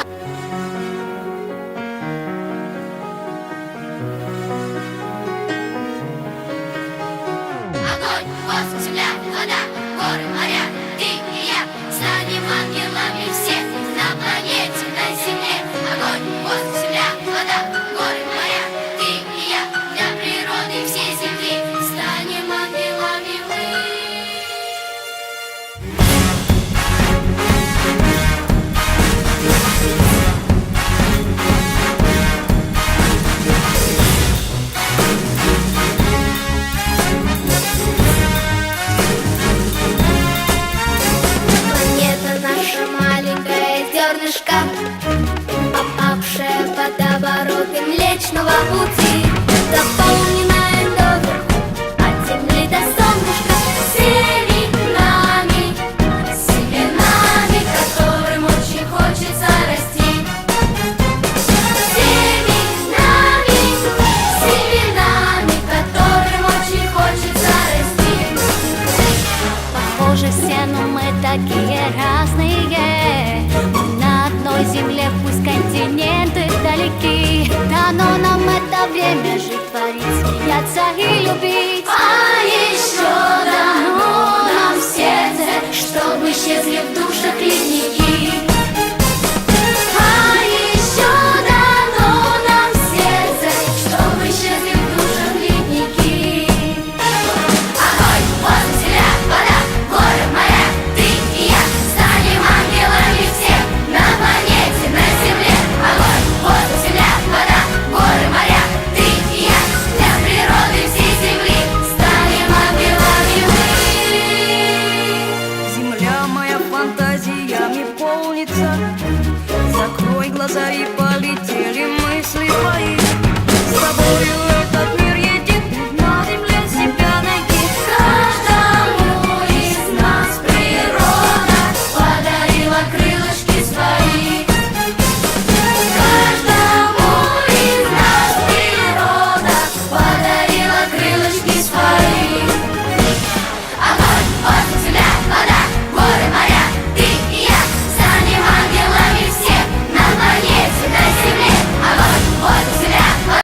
Огонь, воздух, земля, вода, горы, моря, ты и я станем ангелами все на планете, на земле. Огонь, воздух, земля, вода, горы, моря, ты и я для природы всей земли станем ангелами мы. Планета наша маленькое зернышко, попавшее в водовороты Млечного Пути, заполненное доверху от земли до солнышка семенами, семенами, которым очень хочется расти. Семенами, семенами, которым очень хочется расти. Похоже все, но мы такие